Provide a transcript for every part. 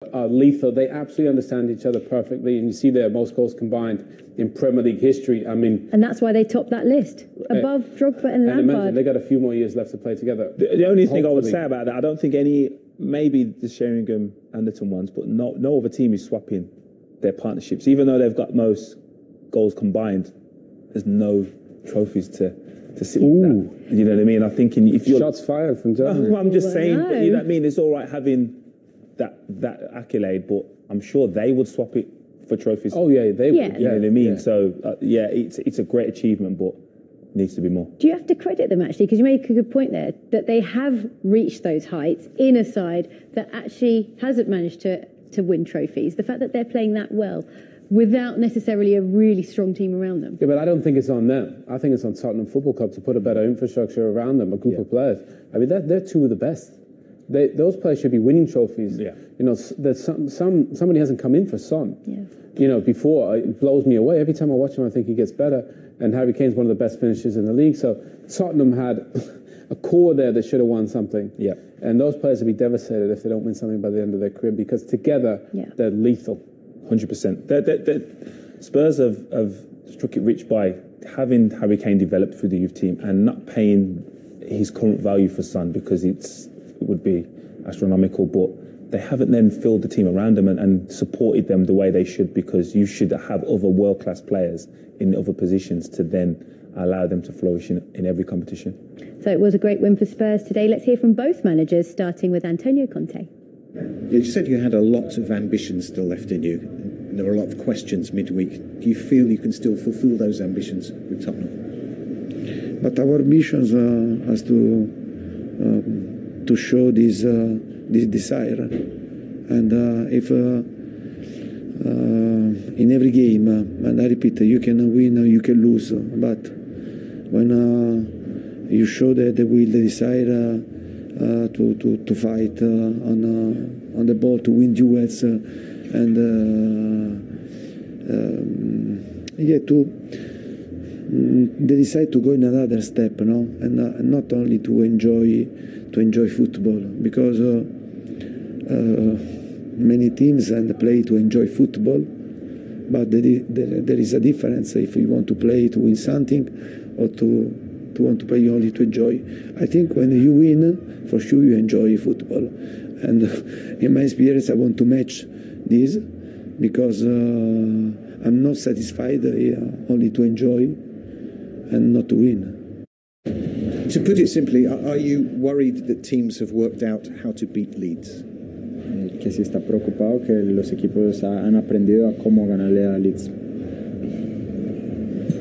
Lethal. They absolutely understand each other perfectly, and you see their most goals combined in Premier League history. I mean, and that's why they top that list above Drogba and Lampard. Imagine, they got a few more years left to play together. The only thing I would say about that, I don't think maybe the Sheringham and Anderton ones, but no other team is swapping their partnerships. Even though they've got most goals combined, there's no trophies to sit with that. You know what I mean? I think if you're shots fired from Germany. I'm just saying, but you know what I mean? It's all right having that accolade, but I'm sure they would swap it for trophies. Oh yeah, they would. You know what I mean? Yeah. So it's a great achievement, but needs to be more. Do you have to credit them actually? Because you make a good point there that they have reached those heights in a side that actually hasn't managed to win trophies. The fact that they're playing that well without necessarily a really strong team around them. Yeah, but I don't think it's on them. I think it's on Tottenham Football Club to put a better infrastructure around them, a group of players. I mean, they're two of the best. Those players should be winning trophies. Yeah. You know, there's somebody hasn't come in for Son. Yeah. You know, before it blows me away. Every time I watch him, I think he gets better. And Harry Kane's one of the best finishers in the league. So Tottenham had a core there that should have won something. Yeah. And those players would be devastated if they don't win something by the end of their career, because together they're lethal. 100%. Spurs have struck it rich by having Harry Kane developed through the youth team and not paying his current value for Son, because it would be astronomical, but they haven't then filled the team around them and supported them the way they should, because you should have other world-class players in other positions to then allow them to flourish in every competition. So it was a great win for Spurs today. Let's hear from both managers, starting with Antonio Conte. You said you had a lot of ambitions still left in you, and there were a lot of questions midweek. Do you feel you can still fulfil those ambitions with Tottenham? But our ambitions has to show this desire, and if in every game, and I repeat, you can win or you can lose, but when you show the will, the desire to fight on the ball, to win duels, and they decide to go in another step, and not only to enjoy football, because many teams play to enjoy football, but there is a difference if you want to play to win something or to want to play only to enjoy. I think when you win, for sure you enjoy football, and in my experience I want to match this, because I'm not satisfied only to enjoy and not to win. To put it simply, are you worried that teams have worked out how to beat Leeds? Que si está preocupado que los equipos han aprendido a cómo ganarle a Leeds.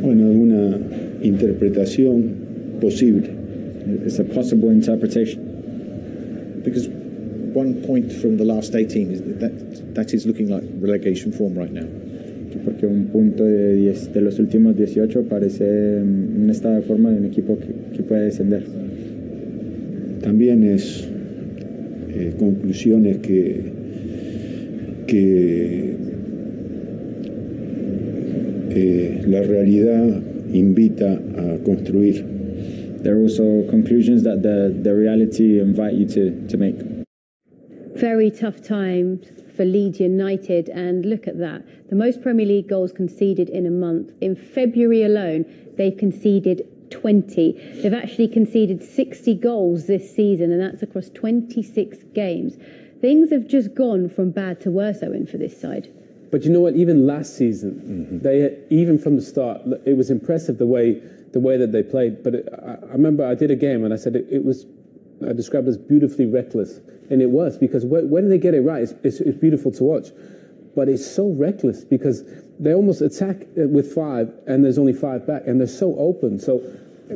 Bueno, es una interpretación posible. It's a possible interpretation. Because 1 point from the last 18 is that is looking like relegation form right now. Porque un punto de los últimos 18 parece un estado de forma de un equipo que puede descender. También es conclusiones que la realidad invita a construir. There are also conclusions that the reality invite you to make. Very tough times for Leeds United, and look at that. The most Premier League goals conceded in a month. In February alone, they've conceded 20. They've actually conceded 60 goals this season, and that's across 26 games. Things have just gone from bad to worse, Owen, for this side. But you know what? Even last season, even from the start, it was impressive the way that they played. But I remember I did a game and I said I described it as beautifully reckless, and it was, because when they get it right, it's beautiful to watch. But it's so reckless because they almost attack with 5 and there's only 5 back, and they're so open.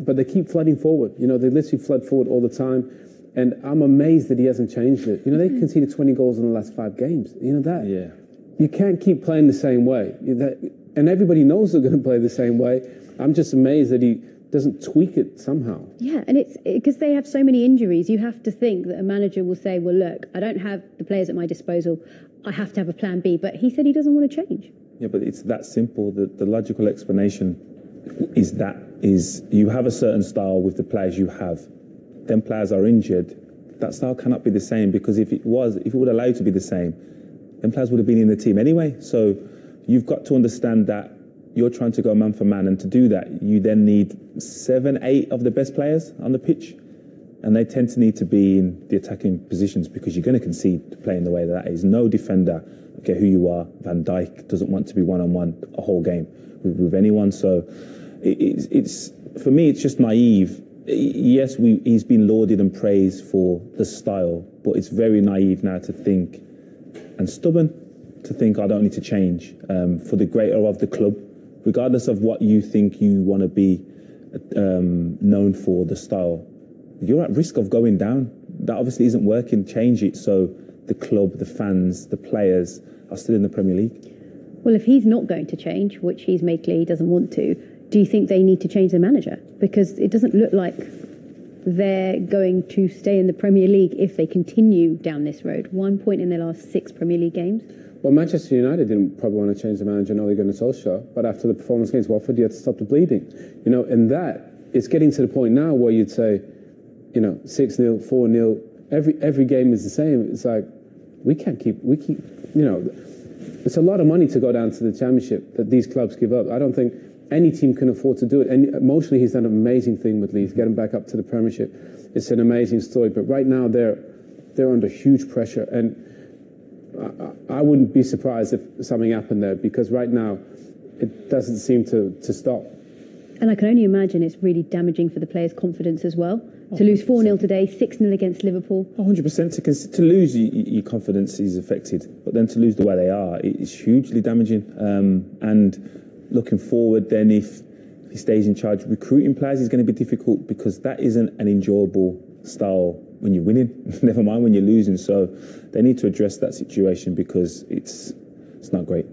But they keep flooding forward. You know, they literally flood forward all the time. And I'm amazed that he hasn't changed it. You know, they conceded 20 goals in the last 5 games. You know that? Yeah. You can't keep playing the same way. And everybody knows they're going to play the same way. I'm just amazed that he doesn't tweak it somehow. Yeah, and it's because they have so many injuries. You have to think that a manager will say, well, look, I don't have the players at my disposal. I have to have a plan B. But he said he doesn't want to change. Yeah, but it's that simple. The logical explanation is you have a certain style with the players you have. Then players are injured. That style cannot be the same, because if it would allow you to be the same, them players would have been in the team anyway. So you've got to understand that you're trying to go man for man, and to do that, you then need 7, 8 of the best players on the pitch, and they tend to need to be in the attacking positions because you're going to concede playing the way that is. No defender, okay, who you are, Van Dijk doesn't want to be one-on-one a whole game with anyone. So it's for me, it's just naive. Yes, he's been lauded and praised for the style, but it's very naive now to think, and stubborn to think, I don't need to change for the greater of the club, regardless of what you think you want to be known for, the style. You're at risk of going down. That obviously isn't working. Change it so the club, the fans, the players are still in the Premier League. Well, if he's not going to change, which he's made clear he doesn't want to, do you think they need to change the manager? Because it doesn't look like they're going to stay in the Premier League if they continue down this road. 1 point in their last 6 Premier League games. Well, Manchester United didn't probably want to change the manager, Ole Gunnar Solskjaer, but after the performance against Watford, you had to stop the bleeding. You know, and that, it's getting to the point now where you'd say, you know, 6-0, 4-0, every game is the same. It's like, we keep, you know, it's a lot of money to go down to the Championship that these clubs give up. I don't think any team can afford to do it. And emotionally, he's done an amazing thing with Leeds, getting back up to the Premiership. It's an amazing story. But right now, they're under huge pressure. And I wouldn't be surprised if something happened there, because right now, it doesn't seem to stop. And I can only imagine it's really damaging for the players' confidence as well. To lose 4-0 today, 6-0 against Liverpool. 100%. To lose, your confidence is affected. But then to lose the way they are, it's hugely damaging. And looking forward, then if he stays in charge, recruiting players is going to be difficult, because that isn't an enjoyable style when you're winning. Never mind when you're losing. So they need to address that situation, because it's not great.